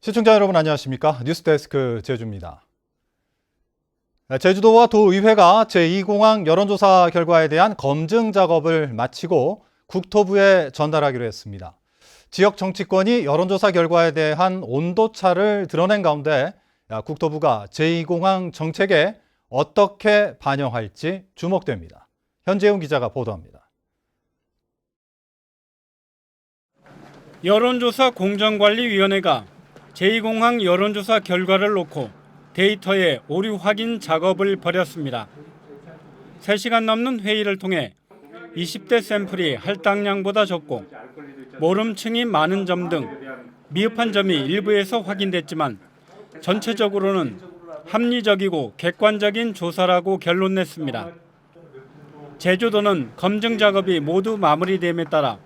시청자 여러분 안녕하십니까? 뉴스데스크 제주입니다. 제주도와 도의회가 제2공항 여론조사 결과에 대한 검증 작업을 마치고 국토부에 전달하기로 했습니다. 지역 정치권이 여론조사 결과에 대한 온도차를 드러낸 가운데 국토부가 제2공항 정책에 어떻게 반영할지 주목됩니다. 현재훈 기자가 보도합니다. 여론조사 공정관리위원회가 제2공항 여론조사 결과를 놓고 데이터의 오류 확인 작업을 벌였습니다. 3시간 넘는 회의를 통해 20대 샘플이 할당량보다 적고 모름층이 많은 점 등 미흡한 점이 일부에서 확인됐지만 전체적으로는 합리적이고 객관적인 조사라고 결론 냈습니다. 제주도는 검증 작업이 모두 마무리됨에 따라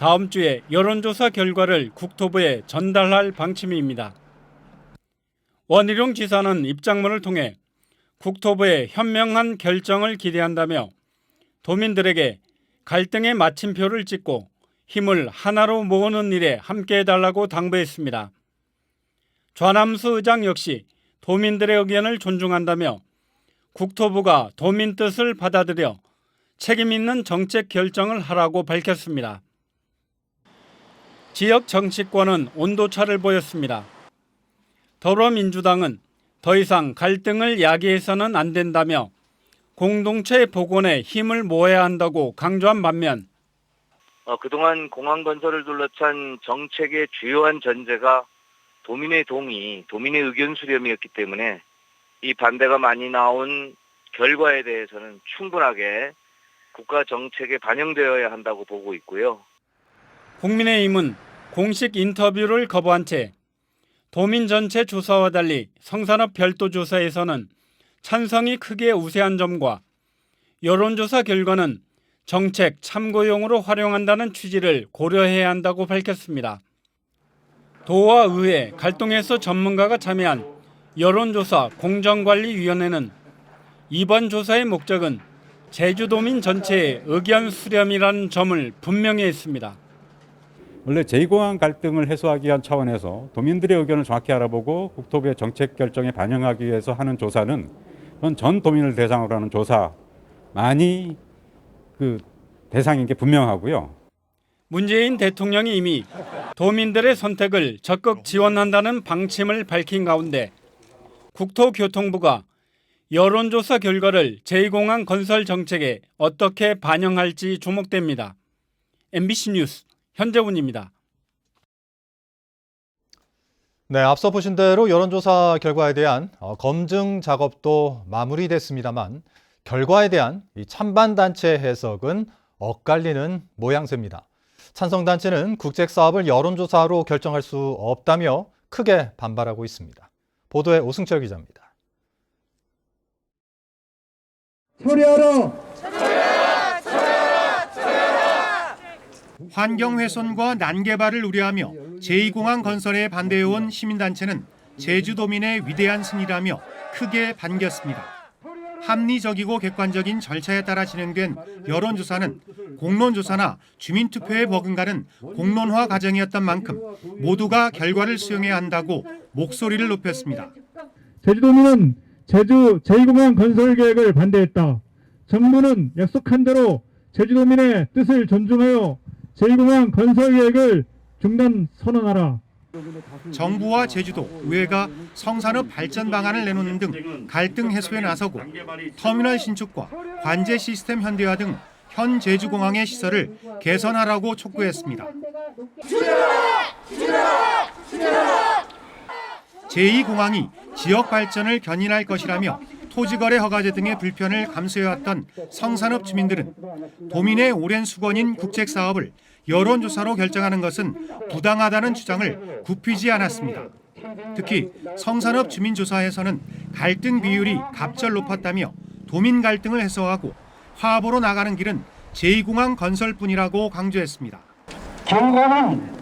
다음 주에 여론조사 결과를 국토부에 전달할 방침입니다. 원희룡 지사는 입장문을 통해 국토부의 현명한 결정을 기대한다며 도민들에게 갈등의 마침표를 찍고 힘을 하나로 모으는 일에 함께해달라고 당부했습니다. 좌남수 의장 역시 도민들의 의견을 존중한다며 국토부가 도민 뜻을 받아들여 책임 있는 정책 결정을 하라고 밝혔습니다. 지역 정치권은 온도차를 보였습니다. 더불어민주당은 더 이상 갈등을 야기해서는 안 된다며 공동체 복원에 힘을 모아야 한다고 강조한 반면 그동안 공항 건설을 둘러싼 정책의 주요한 전제가 도민의 동의, 도민의 의견 수렴이었기 때문에 이 반대가 많이 나온 결과에 대해서는 충분하게 국가 정책에 반영되어야 한다고 보고 있고요. 국민의힘은 공식 인터뷰를 거부한 채 도민 전체 조사와 달리 성산업 별도 조사에서는 찬성이 크게 우세한 점과 여론조사 결과는 정책 참고용으로 활용한다는 취지를 고려해야 한다고 밝혔습니다. 도와 의회, 갈동에서 전문가가 참여한 여론조사 공정관리위원회는 이번 조사의 목적은 제주도민 전체의 의견 수렴이라는 점을 분명히 했습니다. 원래 제2공항 갈등을 해소하기 위한 차원에서 도민들의 의견을 정확히 알아보고 국토부의 정책 결정에 반영하기 위해서 하는 조사는 전 도민을 대상으로 하는 조사만이 대상인 게 분명하고요. 문재인 대통령이 이미 도민들의 선택을 적극 지원한다는 방침을 밝힌 가운데 국토교통부가 여론조사 결과를 제2공항 건설 정책에 어떻게 반영할지 주목됩니다. MBC 뉴스 현재훈입니다. 네, 앞서 보신 대로 여론조사 결과에 대한 검증 작업도 마무리됐습니다만 결과에 대한 이 찬반단체 해석은 엇갈리는 모양새입니다. 찬성단체는 국책사업을 여론조사로 결정할 수 없다며 크게 반발하고 있습니다. 보도에 오승철 기자입니다. 처리하라! 환경훼손과 난개발을 우려하며 제2공항 건설에 반대해온 시민단체는 제주도민의 위대한 승리라며 크게 반겼습니다. 합리적이고 객관적인 절차에 따라 진행된 여론조사는 공론조사나 주민투표에 버금가는 공론화 과정이었던 만큼 모두가 결과를 수용해야 한다고 목소리를 높였습니다. 제주도민은 제주 제2공항 건설 계획을 반대했다. 정부는 약속한 대로 제주도민의 뜻을 존중하여 제2공항 건설 계획을 중단 선언하라. 정부와 제주도, 의회가 성산업 발전 방안을 내놓는 등 갈등 해소에 나서고 터미널 신축과 관제 시스템 현대화 등 현 제주공항의 시설을 개선하라고 촉구했습니다. 제2공항이 지역 발전을 견인할 것이라며 토지거래 허가제 등의 불편을 감수해왔던 성산업 주민들은 도민의 오랜 수건인 국책사업을 여론조사로 결정하는 것은 부당하다는 주장을 굽히지 않았습니다. 특히 성산업 주민조사에서는 갈등 비율이 갑절 높았다며 도민 갈등을 해소하고 화합으로 나가는 길은 제2공항 건설뿐이라고 강조했습니다. 결과는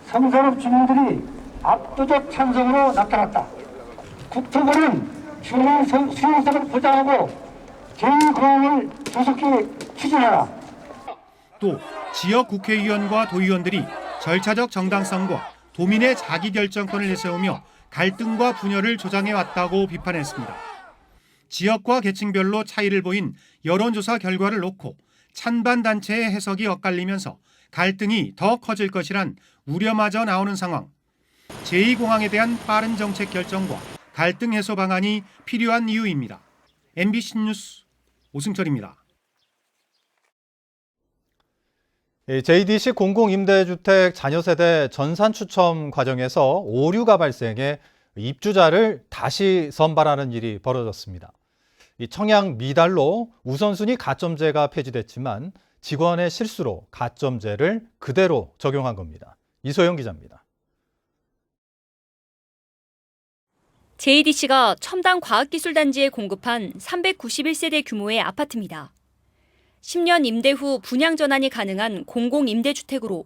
성산업 주민들이 압도적 찬성으로 나타났다. 국토부는 주민 수용성을 보장하고 제2공항을 조속히 추진하라. 또 지역 국회의원과 도의원들이 절차적 정당성과 도민의 자기결정권을 내세우며 갈등과 분열을 조장해왔다고 비판했습니다. 지역과 계층별로 차이를 보인 여론조사 결과를 놓고 찬반 단체의 해석이 엇갈리면서 갈등이 더 커질 것이란 우려마저 나오는 상황. 제2공항에 대한 빠른 정책 결정과 갈등 해소 방안이 필요한 이유입니다. MBC 뉴스 오승철입니다. JDC 공공임대주택 자녀세대 전산 추첨 과정에서 오류가 발생해 입주자를 다시 선발하는 일이 벌어졌습니다. 이 청약 미달로 우선순위 가점제가 폐지됐지만 직원의 실수로 가점제를 그대로 적용한 겁니다. 이소영 기자입니다. JDC가 첨단 과학기술단지에 공급한 391세대 규모의 아파트입니다. 10년 임대 후 분양 전환이 가능한 공공임대주택으로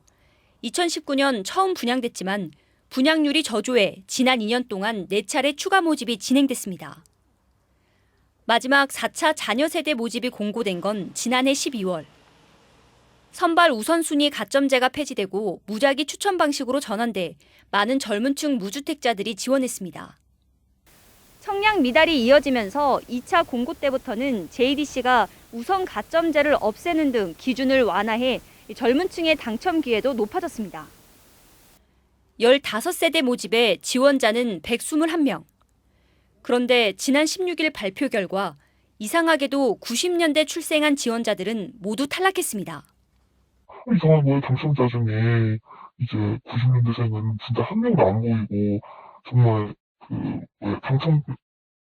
2019년 처음 분양됐지만 분양률이 저조해 지난 2년 동안 4차례 추가 모집이 진행됐습니다. 마지막 4차 자녀세대 모집이 공고된 건 지난해 12월. 선발 우선순위 가점제가 폐지되고 무작위 추천 방식으로 전환돼 많은 젊은 층 무주택자들이 지원했습니다. 청약 미달이 이어지면서 2차 공고 때부터는 JDC가 우선 가점제를 없애는 등 기준을 완화해 젊은 층의 당첨 기회도 높아졌습니다. 15세대 모집에 지원자는 121명. 그런데 지난 16일 발표 결과 이상하게도 90년대 출생한 지원자들은 모두 탈락했습니다. 이상한 거예요. 당첨자 중에 이제 90년대생은 진짜 한 명도 안 보이고 정말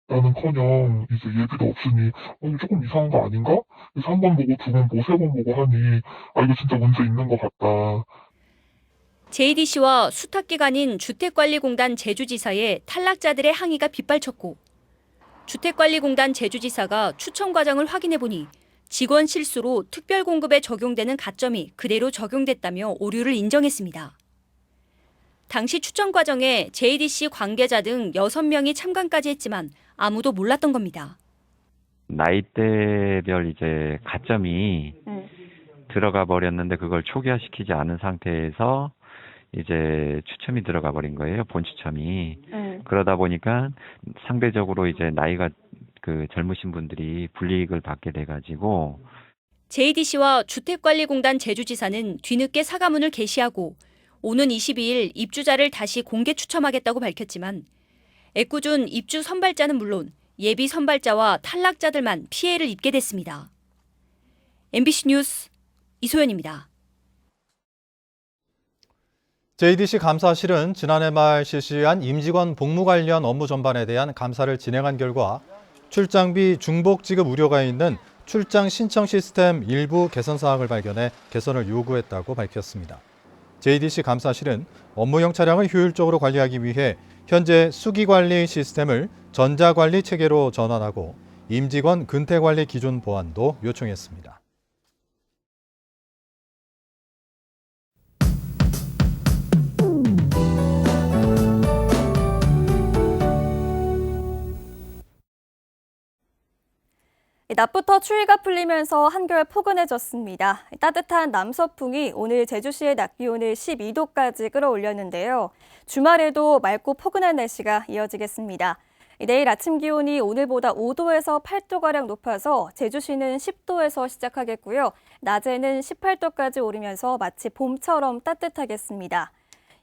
당첨자는커녕 이제 예비도 없으니 이거 조금 이상한 거 아닌가? 그래서 한 번 보고 두 번 보고 세 번 보고 하니 이거 진짜 문제 있는 것 같다. JDC와 수탁기관인 주택관리공단 제주지사에 탈락자들의 항의가 빗발쳤고 주택관리공단 제주지사가 추천 과정을 확인해보니 직원 실수로 특별공급에 적용되는 가점이 그대로 적용됐다며 오류를 인정했습니다. 당시 추천 과정에 JDC 관계자 등 6명이 참관까지 했지만 아무도 몰랐던 겁니다. 나이대별 이제 가점이 들어가 버렸는데 그걸 초기화시키지 않은 상태에서 이제 추첨이 들어가 버린 거예요. 본 추첨이. 그러다 보니까 상대적으로 이제 나이가 젊으신 분들이 불이익을 받게 돼가지고 JDC와 주택관리공단 제주지사는 뒤늦게 사과문을 게시하고 오는 22일 입주자를 다시 공개 추첨하겠다고 밝혔지만 애꿎은 입주 선발자는 물론 예비 선발자와 탈락자들만 피해를 입게 됐습니다. MBC 뉴스 이소연입니다. JDC 감사실은 지난해 말 실시한 임직원 복무 관련 업무 전반에 대한 감사를 진행한 결과 출장비 중복 지급 우려가 있는 출장 신청 시스템 일부 개선 사항을 발견해 개선을 요구했다고 밝혔습니다. JDC 감사실은 업무용 차량을 효율적으로 관리하기 위해 현재 수기관리 시스템을 전자관리 체계로 전환하고 임직원 근태관리 기준 보완도 요청했습니다. 낮부터 추위가 풀리면서 한결 포근해졌습니다. 따뜻한 남서풍이 오늘 제주시의 낮 기온을 12도까지 끌어올렸는데요. 주말에도 맑고 포근한 날씨가 이어지겠습니다. 내일 아침 기온이 오늘보다 5도에서 8도가량 높아서 제주시는 10도에서 시작하겠고요. 낮에는 18도까지 오르면서 마치 봄처럼 따뜻하겠습니다.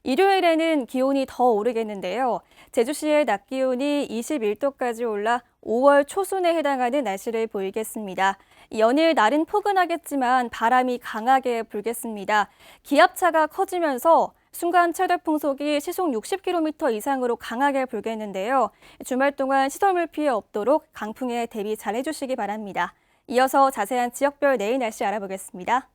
일요일에는 기온이 더 오르겠는데요. 제주시의 낮 기온이 21도까지 올라 5월 초순에 해당하는 날씨를 보이겠습니다. 연일 날은 포근하겠지만 바람이 강하게 불겠습니다. 기압차가 커지면서 순간 최대 풍속이 시속 60km 이상으로 강하게 불겠는데요. 주말 동안 시설물 피해 없도록 강풍에 대비 잘 해주시기 바랍니다. 이어서 자세한 지역별 내일 날씨 알아보겠습니다.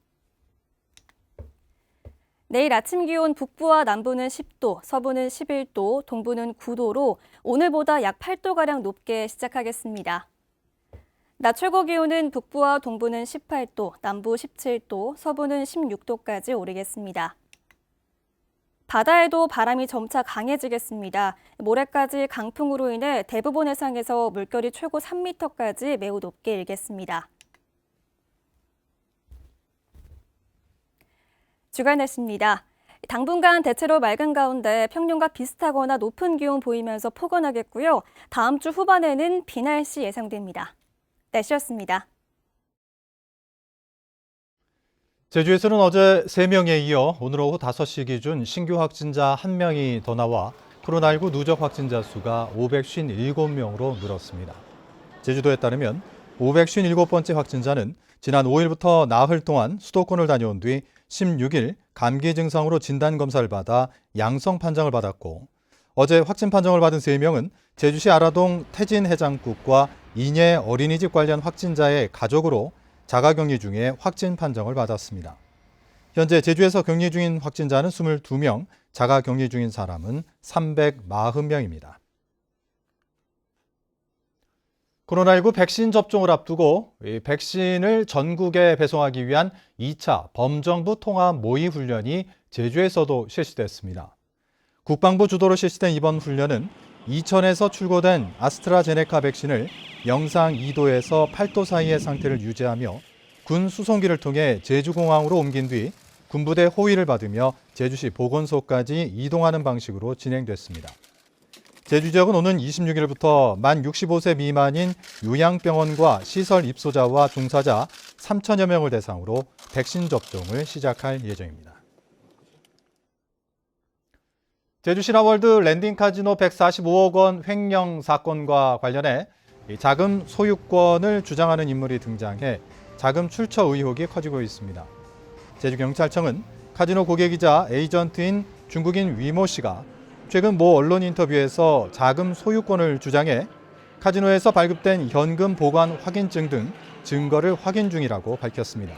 내일 아침 기온 북부와 남부는 10도, 서부는 11도, 동부는 9도로 오늘보다 약 8도가량 높게 시작하겠습니다. 낮 최고 기온은 북부와 동부는 18도, 남부 17도, 서부는 16도까지 오르겠습니다. 바다에도 바람이 점차 강해지겠습니다. 모레까지 강풍으로 인해 대부분 해상에서 물결이 최고 3m까지 매우 높게 일겠습니다. 주간 날씨입니다. 당분간 대체로 맑은 가운데 평년과 비슷하거나 높은 기온 보이면서 포근하겠고요. 다음 주 후반에는 비 날씨 예상됩니다. 날씨였습니다. 제주에서는 어제 3명에 이어 오늘 오후 5시 기준 신규 확진자 1명이 더 나와 코로나19 누적 확진자 수가 557명으로 늘었습니다. 제주도에 따르면 557번째 확진자는 지난 5일부터 나흘 동안 수도권을 다녀온 뒤 16일 감기 증상으로 진단검사를 받아 양성 판정을 받았고, 어제 확진 판정을 받은 3명은 제주시 아라동 태진 해장국과 인예 어린이집 관련 확진자의 가족으로 자가격리 중에 확진 판정을 받았습니다. 현재 제주에서 격리 중인 확진자는 22명, 자가격리 중인 사람은 340명입니다. 코로나19 백신 접종을 앞두고 백신을 전국에 배송하기 위한 2차 범정부 통합 모의 훈련이 제주에서도 실시됐습니다. 국방부 주도로 실시된 이번 훈련은 이천에서 출고된 아스트라제네카 백신을 영상 2도에서 8도 사이의 상태를 유지하며 군 수송기를 통해 제주공항으로 옮긴 뒤 군부대 호위를 받으며 제주시 보건소까지 이동하는 방식으로 진행됐습니다. 제주 지역은 오는 26일부터 만 65세 미만인 요양병원과 시설 입소자와 종사자 3천여 명을 대상으로 백신 접종을 시작할 예정입니다. 제주 신화월드 랜딩 카지노 145억 원 횡령 사건과 관련해 자금 소유권을 주장하는 인물이 등장해 자금 출처 의혹이 커지고 있습니다. 제주경찰청은 카지노 고객이자 에이전트인 중국인 위모 씨가 최근 모 언론 인터뷰에서 자금 소유권을 주장해 카지노에서 발급된 현금 보관 확인증 등 증거를 확인 중이라고 밝혔습니다.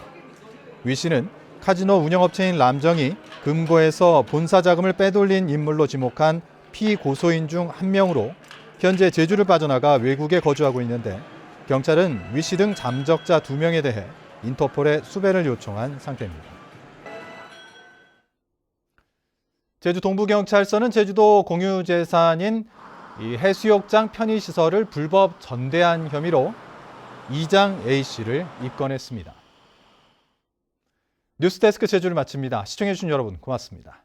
위 씨는 카지노 운영업체인 람정이 금고에서 본사 자금을 빼돌린 인물로 지목한 피고소인 중 한 명으로 현재 제주를 빠져나가 외국에 거주하고 있는데, 경찰은 위 씨 등 잠적자 2명에 대해 인터폴에 수배를 요청한 상태입니다. 제주 동부경찰서는 제주도 공유재산인 해수욕장 편의시설을 불법 전대한 혐의로 이장 A씨를 입건했습니다. 뉴스데스크 제주를 마칩니다. 시청해주신 여러분 고맙습니다.